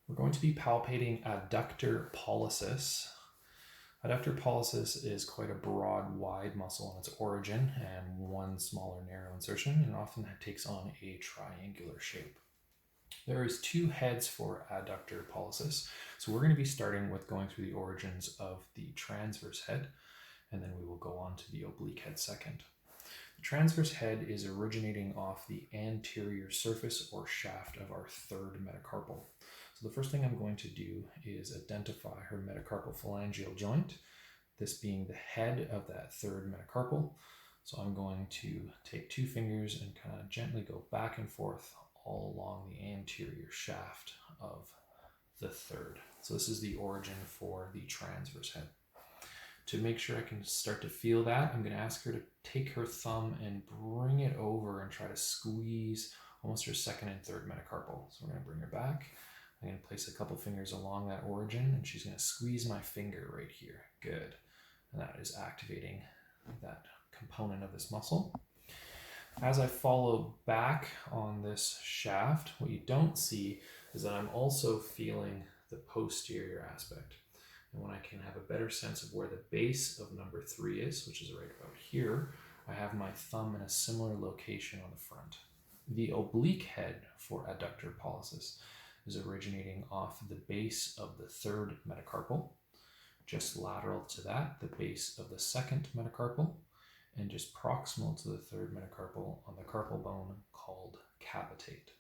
We're going to be palpating adductor pollicis. Adductor pollicis is quite a broad, wide muscle in its origin and one smaller, narrow insertion, and often takes on a triangular shape. There is two heads for adductor pollicis, so we're going to be starting with going through the origins of the transverse head, and then we will go on to the oblique head second. The transverse head is originating off the anterior surface or shaft of our third metacarpal. So the first thing I'm going to do is identify her metacarpal phalangeal joint, this being the head of that third metacarpal. So I'm going to take two fingers and kind of gently go back and forth all along the anterior shaft of the third. So this is the origin for the transverse head. To make sure I can start to feel that, I'm going to ask her to take her thumb and bring it over and try to squeeze almost her second and third metacarpal. So we're going to bring her back. I'm going to place a couple fingers along that origin, and she's going to squeeze my finger right here. Good. And that is activating that component of this muscle. As I follow back on this shaft, what you don't see is that I'm also feeling the posterior aspect. And when I can have a better sense of where the base of number 3 is, which is right about here, I have my thumb in a similar location on the front. The oblique head for adductor pollicis is originating off the base of the third metacarpal, just lateral to that, the base of the second metacarpal, and just proximal to the third metacarpal on the carpal bone called capitate.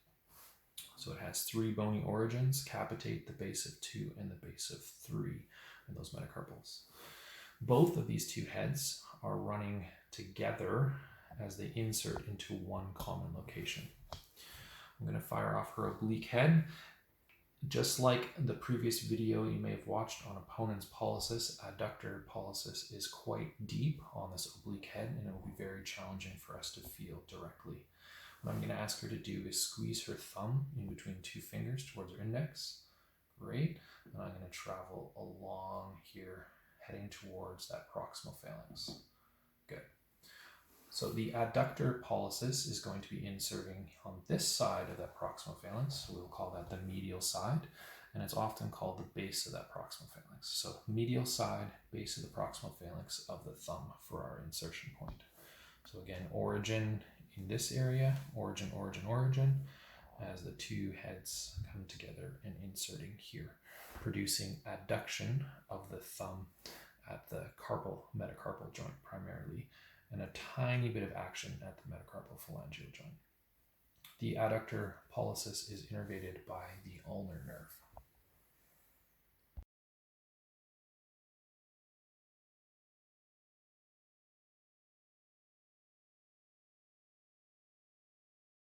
So it has 3 bony origins: capitate, the base of 2, and the base of 3 in those metacarpals. Both of these two heads are running together as they insert into one common location. I'm going to fire off her oblique head. Just like the previous video you may have watched on opponent's pollicis, adductor pollicis is quite deep on this oblique head, and it will be very challenging for us to feel directly. What I'm going to ask her to do is squeeze her thumb in between 2 fingers towards her index. Great. And I'm going to travel along here, heading towards that proximal phalanx. Good. So the adductor pollicis is going to be inserting on this side of that proximal phalanx. So we'll call that the medial side, and it's often called the base of that proximal phalanx. So medial side, base of the proximal phalanx of the thumb for our insertion point. So again, origin in this area, origin, origin, origin, as the two heads come together and inserting here, producing adduction of the thumb at the metacarpal joint primarily, and a tiny bit of action at the metacarpal phalangeal joint. The adductor pollicis is innervated by the ulnar nerve.